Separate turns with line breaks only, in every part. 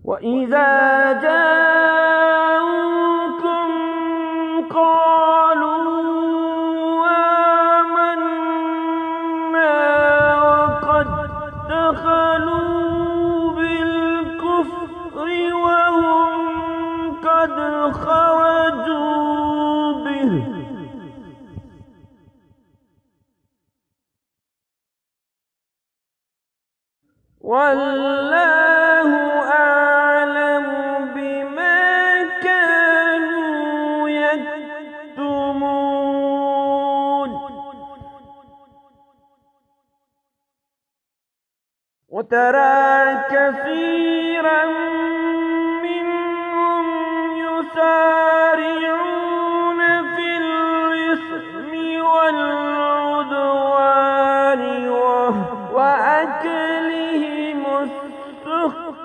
وإذا جاءوكم قالوا آمنا وقد دخلوا بالكفر وهم قد خرجوا به والله أعلم بما كانوا يكتمون. وترى كثيرا منهم يسارعون في الإثم والعدوان وأكلهم السحت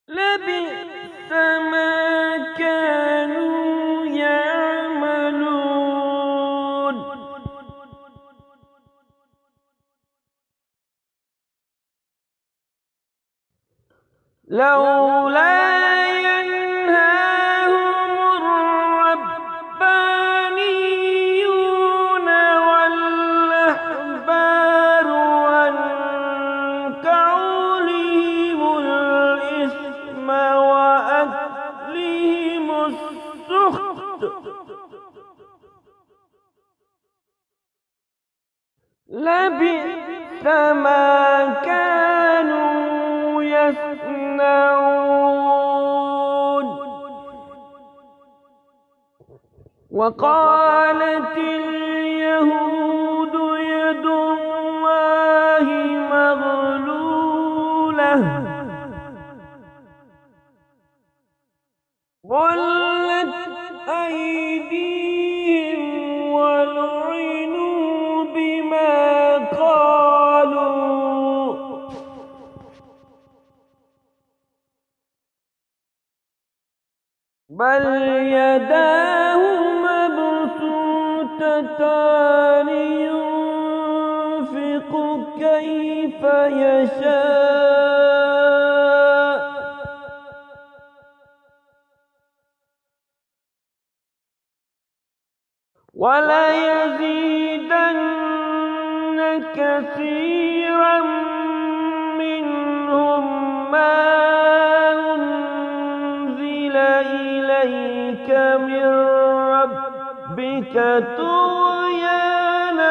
لبئس ما كانوا يعملون. لولا ينهاهم الربانيون والأحبار عن قولهم الإثم وأكلهم السحت لبئس ما كانوا يصنعون. وقالت اليهود يد الله مغلولة غلت أيديهم ولعنوا بما قالوا بل يداه مبسوطتان ينفق كيف يشاء وليزيدن كثيرا منهم ما أنزل إليك من ربك طغيانا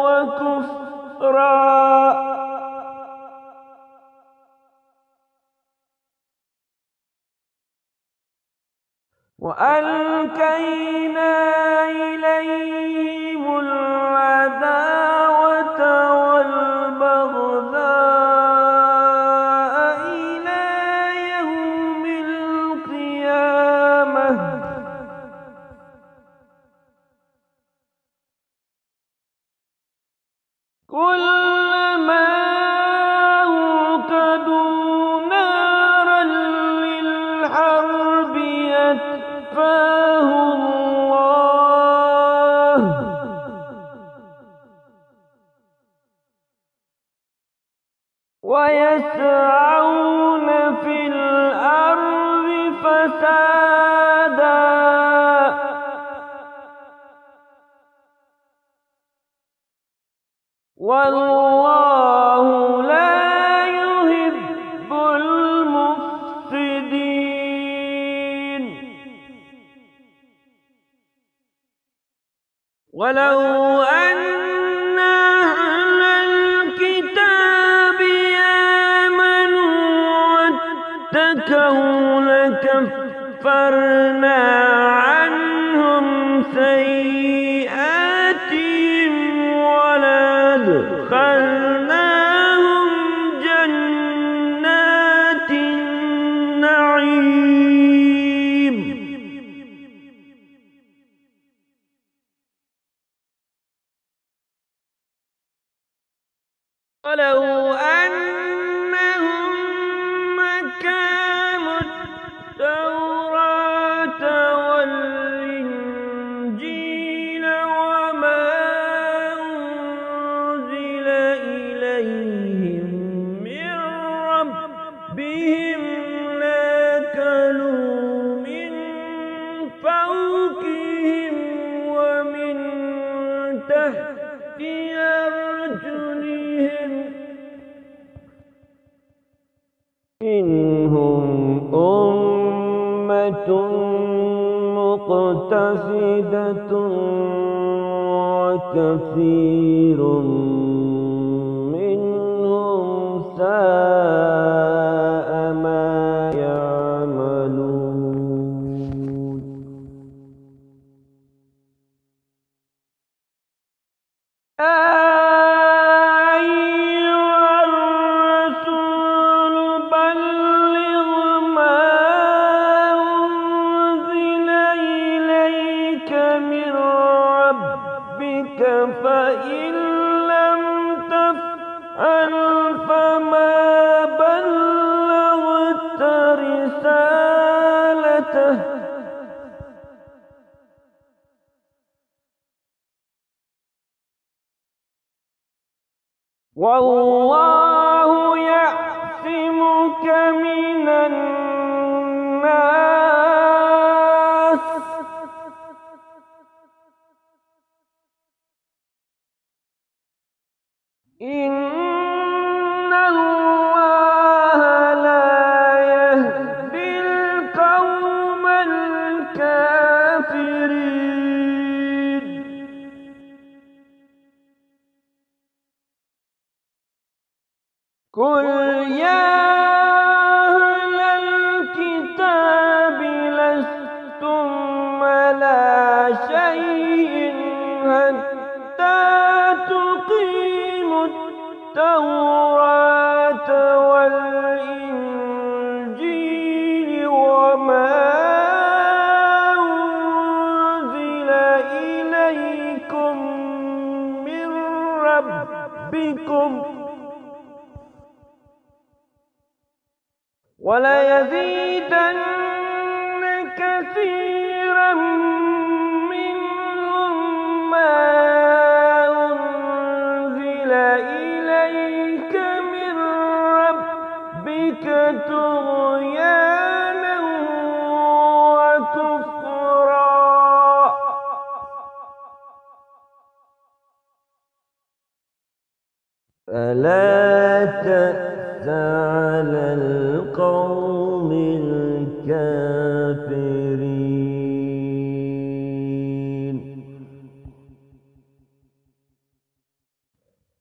وكفرا وألقينا إليهم العداوة والبغضاء إلى يوم القيامة كلما أوقدوا نارا للحرب يطفئها الله ويسعون في الأرض فسادا والله لا يحب المفسدين. ولو أن أهل الكتاب آمنوا واتقوا لكفرنا عنهم سيئاتهم ولأدخلناهم جنات النعيم. ولو أنهم أقاموا التوراة والإنجيل وما تحت أرجلهم منهم أمة مقتصدة وكثير منهم ساء ما يعملون أيها الرسول بلغ ما أنزل إليك من ربك فإن لم تفعل فما بلغت رسالته والله يعصمك من الناس إن الله لا يهدي القوم الكافرين قل يا أهل الكتاب لستم على شيء حتى تقيموا التوراة والإنجيل وما أنزل إليكم من ربكم وليزيدن كثيرا منهم ما أنزل إليك من ربك طغيانا وكفرا فلا تأس على القوم الكافرين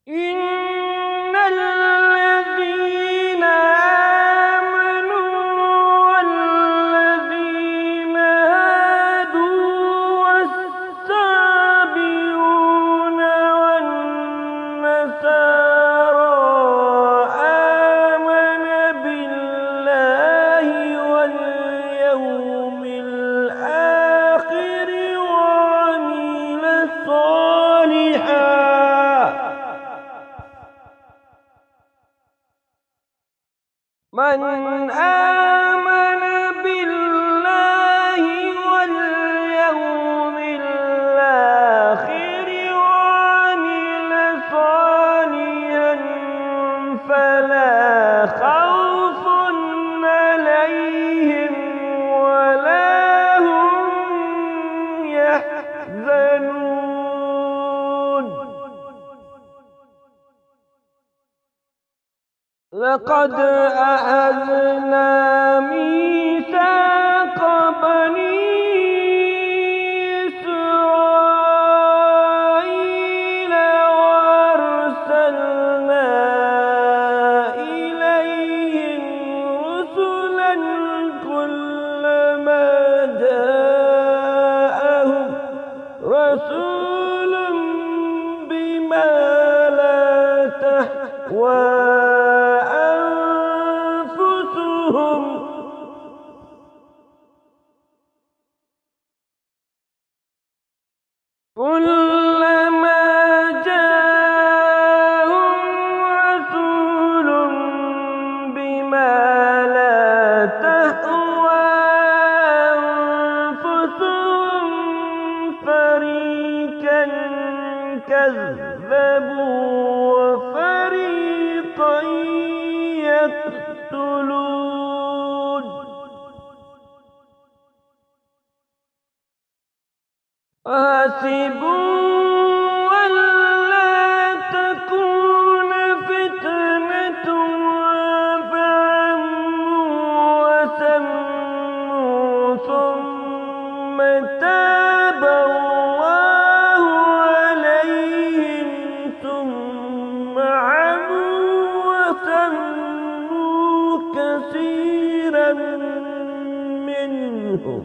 إن الذين آمنوا والذين هادوا والسابئون والنصارى آمن بالله واليوم الآخر وعمل صالحا من آمن بالله واليوم الآخر وعمل صالحا فلا خوف عليهم ولا هم يحزنون لقد أخذنا ميثاق بني إسرائيل وأرسلنا إليهم رسلا كلما جاءهم رسول بما لا تهوى كلما جاءهم رسول بما لا تهوى أنفسهم فريقا كذبوا وفريقا يقتلون حسبوا تاب الله عليهم ثم عموا وثنوا كثيرا منهم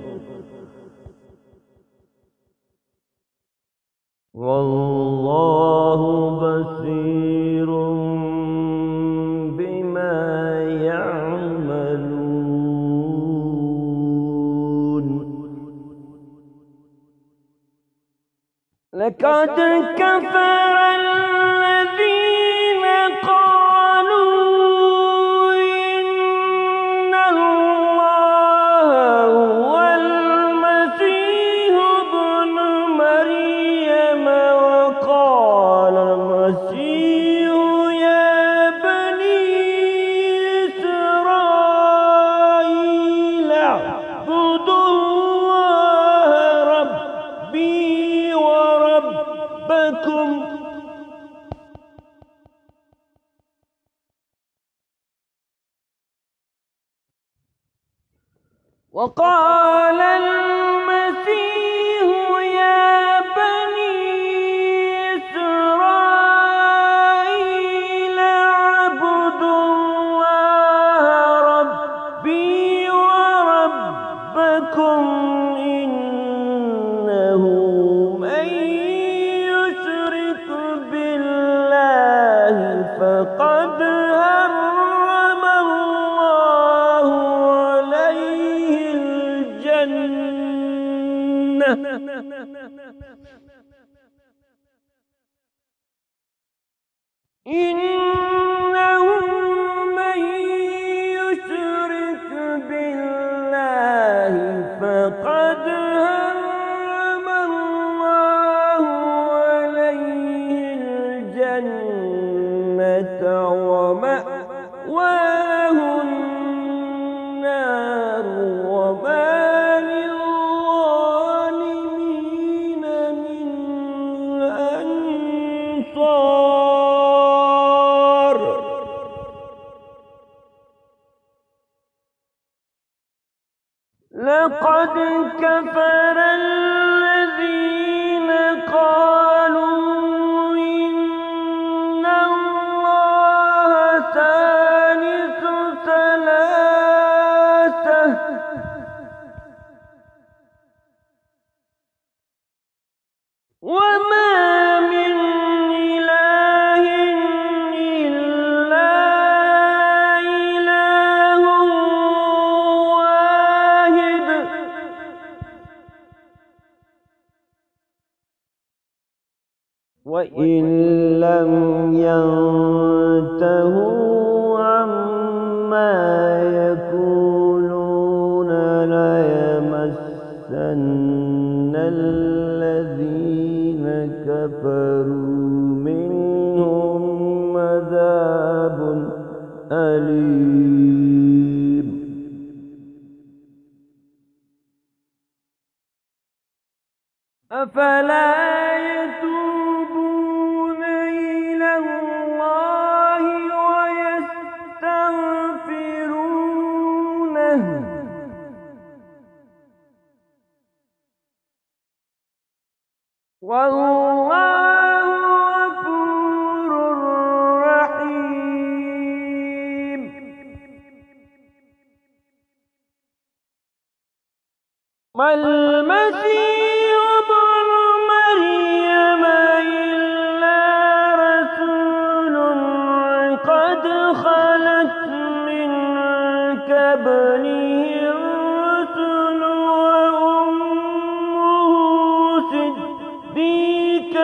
والله بصير بما يعملون. لقد كفر الذين قالوا إن الله هو المسيح ابن مريم وقال المسيح يا بني إسرائيل اعبدوا الله ربي وربكم وقال المسيح يا بني إسرائيل اعبدوا الله ربي وربكم إنه من يشرك بالله فقد حرم الله عليه الجنة إنه من يشرك بالله فقد حرم الله عليه الجنة ومأواه النار وما للظالمين من أنصار. لقد كفر الذين قالوا إن الله ثالث ثلاثة وما من إله إلا إله واحد وإن لم ينتهوا عما يقولون ليمسن الذين كفروا منهم عذاب أليم. أفلا يتوبون إلى الله ويستغفرونه والله غفور رحيم. ما المسيح ابن مريم إلا رسول قد خلت من قبله الرسل وأمه صديقة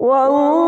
والله